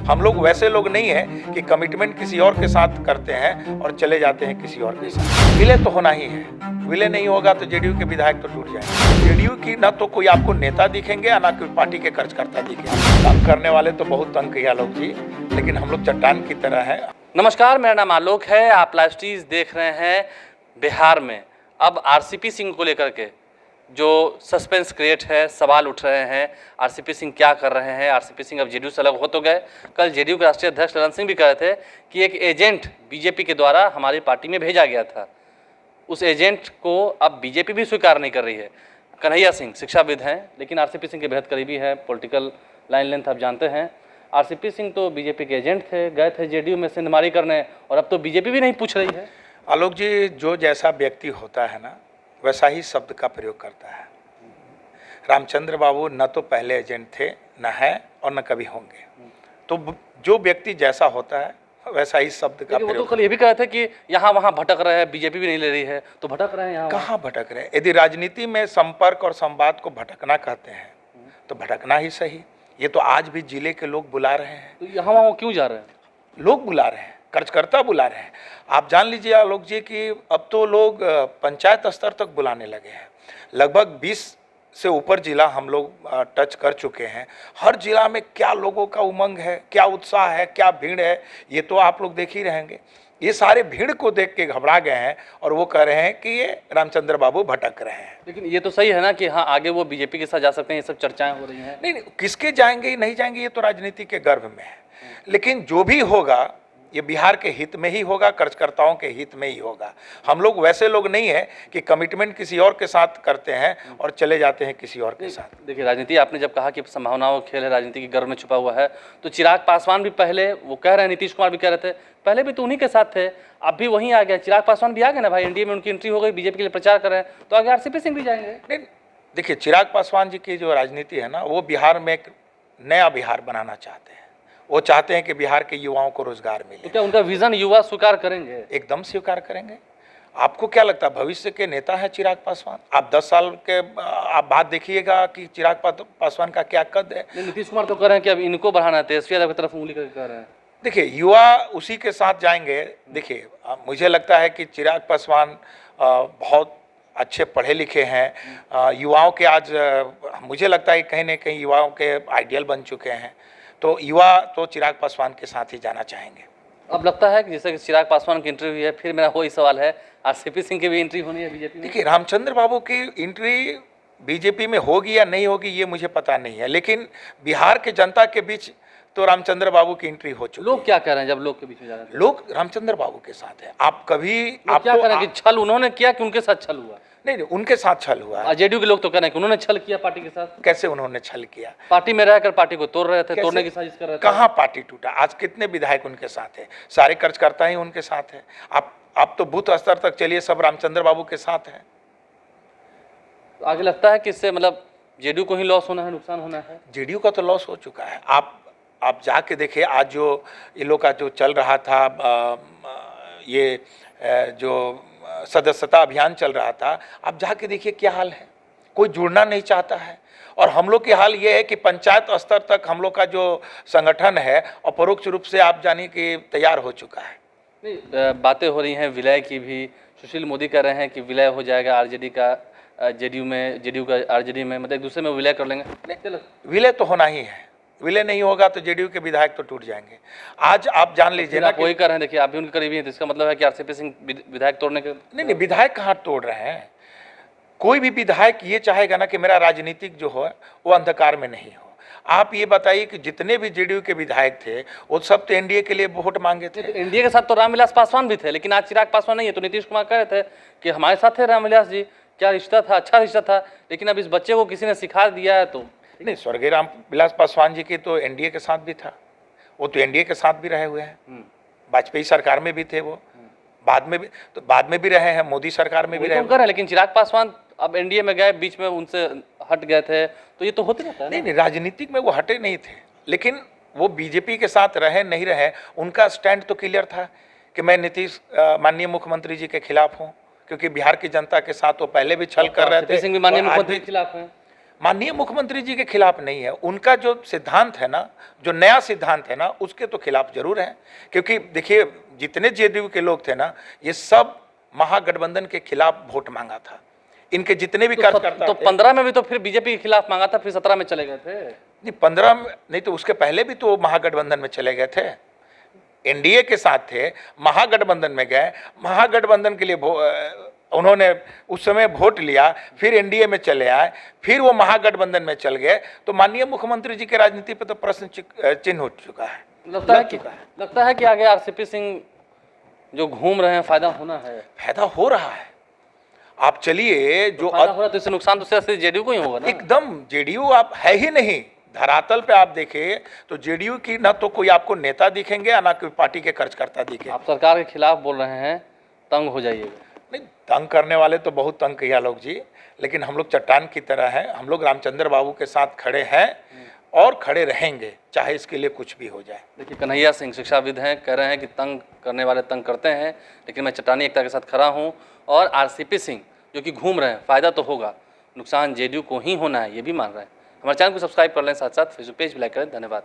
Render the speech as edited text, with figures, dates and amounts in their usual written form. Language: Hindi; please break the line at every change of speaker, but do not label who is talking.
हम लोग वैसे लोग नहीं हैं कि कमिटमेंट किसी और के साथ करते हैं और चले जाते हैं किसी और के साथ। विलय तो होना ही है, विलय नहीं होगा तो जेडीयू के विधायक तो टूट जाएंगे। जेडीयू की ना तो कोई आपको नेता दिखेंगे या ना कोई पार्टी के कार्यकर्ता दिखेंगे। तंग करने वाले तो बहुत तंग किया लोग जी, लेकिन हम लोग चट्टान की तरह है।
नमस्कार, मेरा नाम आलोक है। आप लाइव देख रहे हैं। बिहार में अब आरसीपी सिंह को लेकर के जो सस्पेंस क्रिएट है, सवाल उठ रहे हैं। आरसीपी सिंह क्या कर रहे हैं? आरसीपी सिंह अब जेडीयू से अलग हो तो गए। कल जेडीयू के राष्ट्रीय अध्यक्ष ललन सिंह भी कह रहे थे कि एक एजेंट बीजेपी के द्वारा हमारी पार्टी में भेजा गया था। उस एजेंट को अब बीजेपी भी स्वीकार नहीं कर रही है। कन्हैया सिंह शिक्षाविद हैं, लेकिन आरसीपी सिंह के बेहद करीबी है। पॉलिटिकल लाइन लेंथ आप जानते हैं। आरसीपी सिंह तो बीजेपी के एजेंट थे, गए थे जेडीयू में सिंधमारी करने, और अब तो बीजेपी भी नहीं पूछ रही है।
आलोक जी, जो जैसा व्यक्ति होता है ना, वैसा ही शब्द का प्रयोग करता है। रामचंद्र बाबू न तो पहले एजेंट थे, न है और न कभी होंगे। तो जो व्यक्ति जैसा होता है वैसा ही शब्द का
वो तो
प्रयोग।
कल ये भी कहे थे कि यहाँ वहाँ भटक रहे हैं, बीजेपी भी नहीं ले रही है, तो भटक रहे हैं यहाँ।
कहाँ भटक रहे हैं? यदि राजनीति में संपर्क और संवाद को भटकना कहते हैं तो भटकना ही सही। ये तो आज भी जिले के लोग बुला रहे हैं।
तो यहाँ वहाँ क्यों जा रहे हैं?
लोग बुला रहे हैं, कार्यकर्ता बुला रहे हैं। आप जान लीजिए आलोक जी कि अब तो लोग पंचायत स्तर तक बुलाने लगे हैं। लगभग 20 से ऊपर जिला हम लोग टच कर चुके हैं। हर जिला में क्या लोगों का उमंग है, क्या उत्साह है, क्या भीड़ है, ये तो आप लोग देख ही रहेंगे। ये सारे भीड़ को देख के घबरा गए हैं और वो कह रहे हैं कि ये रामचंद्र बाबू भटक रहे हैं।
लेकिन ये तो सही है ना कि हाँ, आगे वो बीजेपी के साथ जा सकते हैं। ये सब चर्चाएं हो रही हैं।
नहीं, किसके जाएंगे नहीं जाएंगे ये तो राजनीति के गर्भ में है। लेकिन जो भी होगा ये बिहार के हित में ही होगा, कार्यकर्ताओं के हित में ही होगा। हम लोग वैसे लोग नहीं हैं कि कमिटमेंट किसी और के साथ करते हैं और चले जाते हैं किसी और के साथ।
देखिए, राजनीति आपने जब कहा कि संभावनाओं का खेल है, राजनीति के गर्भ में छुपा हुआ है, तो चिराग पासवान भी पहले वो कह रहे हैं, नीतीश कुमार भी कह रहे थे, पहले भी तो उन्हीं के साथ थे, अब भी वहीं आ गया। चिराग पासवान भी आ गए ना भाई, एनडीए में उनकी एंट्री हो गई, बीजेपी के लिए प्रचार कर रहे हैं, तो आगे आरसीपी सिंह भी जाएंगे।
नहीं, देखिए, चिराग पासवान जी की जो राजनीति है ना, वो बिहार में एक नया बिहार बनाना चाहते हैं। वो चाहते हैं कि बिहार के युवाओं को रोजगार मिले।
तो क्या उनका विजन युवा स्वीकार करेंगे?
एकदम स्वीकार करेंगे। आपको क्या लगता है भविष्य के नेता है चिराग पासवान? आप 10 साल के आप बात देखिएगा कि चिराग पासवान का क्या कद है।
नीतीश कुमार तो कह रहे हैं कि अब इनको बढ़ाना है, तेजस्वी यादव की तरफ उंगली करके कह रहे हैं।
देखिए, युवा उसी के साथ जाएंगे। देखिए, मुझे लगता है कि चिराग पासवान बहुत अच्छे पढ़े लिखे हैं। युवाओं के आज मुझे लगता है कहीं ना कहीं युवाओं के आइडियल बन चुके हैं। तो युवा तो चिराग पासवान के साथ ही जाना चाहेंगे।
अब लगता है कि जैसे कि चिराग पासवान की एंट्री हुई है, फिर मेरा वही सवाल है, आरसीपी सिंह की भी एंट्री होनी है बीजेपी में?
देखिए, रामचंद्र बाबू की एंट्री बीजेपी में होगी या नहीं होगी ये मुझे पता नहीं है, लेकिन बिहार के जनता के बीच तो रामचंद्र बाबू की एंट्री हो चुकी है।
लोग क्या कह रहे हैं जब लोग के बीच में जा रहे हैं?
लोग रामचंद्र बाबू के साथ है। आप कभी आप
क्या कह रहे हैं कि छल उन्होंने किया कि उनके साथ छल हुआ?
नहीं, उनके साथ छल हुआ है।
जेडीयू के लोग तो कह रहे हैं कि उन्होंने छल किया पार्टी के साथ।
कैसे उन्होंने छल किया?
पार्टी में रहकर पार्टी को तोड़ रहे थे, तोड़ने की साजिश कर रहे थे।
कहाँ पार्टी टूटा? आज कितने विधायक उनके साथ है? सारे कार्यकर्ता ही उनके साथ है। आप तो बूथ स्तर तक चलिए, सब रामचंद्र बाबू के साथ है।
आगे लगता है कि इससे मतलब जेडीयू को ही लॉस होना है, नुकसान होना है।
जेडीयू का तो लॉस हो चुका है। आप जाके देखिए, आज जो ये लोग का जो चल रहा था, ये जो सदस्यता अभियान चल रहा था, आप जाके देखिए क्या हाल है। कोई जुड़ना नहीं चाहता है। और हम लोग की हाल ये है कि पंचायत स्तर तक हम लोग का जो संगठन है अपरोक्ष रूप से आप जानिए कि तैयार हो चुका है।
नहीं, बातें हो रही हैं विलय की भी। सुशील मोदी कह रहे हैं कि विलय हो जाएगा आरजेडी का जेडीयू में, जेडीयू का आरजेडी में, मतलब एक दूसरे में विलय कर लेंगे। नहीं, चलो,
विलय तो होना ही है। विलय नहीं होगा तो जेडीयू के विधायक तो टूट जाएंगे। आज आप जान लीजिए ना,
वही कर रहे हैं। देखिए, आप भी उनके करीबी हैं, तो इसका मतलब है कि आरसीपी सिंह विधायक तोड़ने के।
नहीं, विधायक कहाँ तोड़ रहे हैं? कोई भी विधायक ये चाहेगा ना कि मेरा राजनीतिक जो है वो अंधकार में नहीं हो। आप ये बताइए कि जितने भी जेडीयू के विधायक थे वो सब तो एनडीए के लिए वोट मांगे थे।
एनडीए के साथ तो रामविलास पासवान भी थे, लेकिन आज चिराग पासवान नहीं है। तो नीतीश कुमार कह रहे थे कि हमारे साथ थे रामविलास जी, क्या रिश्ता था, अच्छा रिश्ता था, लेकिन अब इस बच्चे को किसी ने सिखा दिया है। तो
नहीं, स्वर्गीय रामविलास पासवान जी की तो एनडीए के साथ भी था। वो तो एनडीए के साथ भी रहे हुए हैं। वाजपेयी सरकार में भी थे वो, बाद में भी रहे हैं, मोदी सरकार में भी रहे
हैं। लेकिन चिराग पासवान अब एनडीए में गए, बीच में उनसे हट गए थे, तो ये तो होते रहता है।
नहीं, राजनीतिक में वो हटे नहीं थे, लेकिन वो बीजेपी के साथ रहे नहीं रहे, उनका स्टैंड तो क्लियर था कि मैं नीतीश माननीय मुख्यमंत्री जी के खिलाफ हूँ, क्योंकि बिहार की जनता के साथ वो पहले भी छल कर रहे थे।
सिंह भी माननीय मुख्यमंत्री के खिलाफ हैं।
माननीय मुख्यमंत्री जी के खिलाफ नहीं है, उनका जो सिद्धांत है ना, जो नया सिद्धांत है ना, उसके तो खिलाफ जरूर है। क्योंकि देखिए जितने जेडीयू के लोग थे ना, ये सब महागठबंधन के खिलाफ वोट मांगा था। इनके जितने भी कार्यकर्ता
तो
थे,
15 में भी तो फिर बीजेपी के खिलाफ मांगा था, फिर 17 में चले गए थे।
नहीं 15 में नहीं, तो उसके पहले भी तो महागठबंधन में चले गए थे, एनडीए के साथ थे, महागठबंधन में गए, महागठबंधन के लिए उन्होंने उस समय वोट लिया, फिर एनडीए में चले आए, फिर वो महागठबंधन में चल गए। तो माननीय मुख्यमंत्री जी के राजनीति पर तो प्रश्न चिन्ह हो चुका है,
लगता है कि आगे आरसीपी सिंह जो घूम रहे हैं, फायदा होना है।
फायदा हो रहा है। आप चलिए, जो
फायदा हो रहा है तो इससे नुकसान तो सिर्फ जेडीयू को ही होगा ना।
एकदम जेडीयू आप है ही नहीं, धरातल पे आप देखें तो जेडीयू की ना तो कोई आपको नेता दिखेंगे, ना कोई पार्टी के कार्यकर्ता दिखेंगे।
आप सरकार के खिलाफ बोल रहे हैं, तंग हो जाइएगा।
नहीं, तंग करने वाले तो बहुत तंग किया लोग जी, लेकिन हम लोग चट्टान की तरह हैं। हम लोग रामचंद्र बाबू के साथ खड़े हैं और खड़े रहेंगे, चाहे इसके लिए कुछ भी हो जाए।
देखिए कन्हैया सिंह शिक्षाविद हैं, कह रहे हैं कि तंग करने वाले तंग करते हैं, लेकिन मैं चट्टानी एकता के साथ खड़ा हूं। और आरसीपी सिंह जो कि घूम रहे हैं, फ़ायदा तो होगा, नुकसान जेडीयू को ही होना है, ये भी मान रहे हैं। हमारे चैनल को सब्सक्राइब कर लें, साथ साथ फेसबुक पेज भी लाइक करें। धन्यवाद।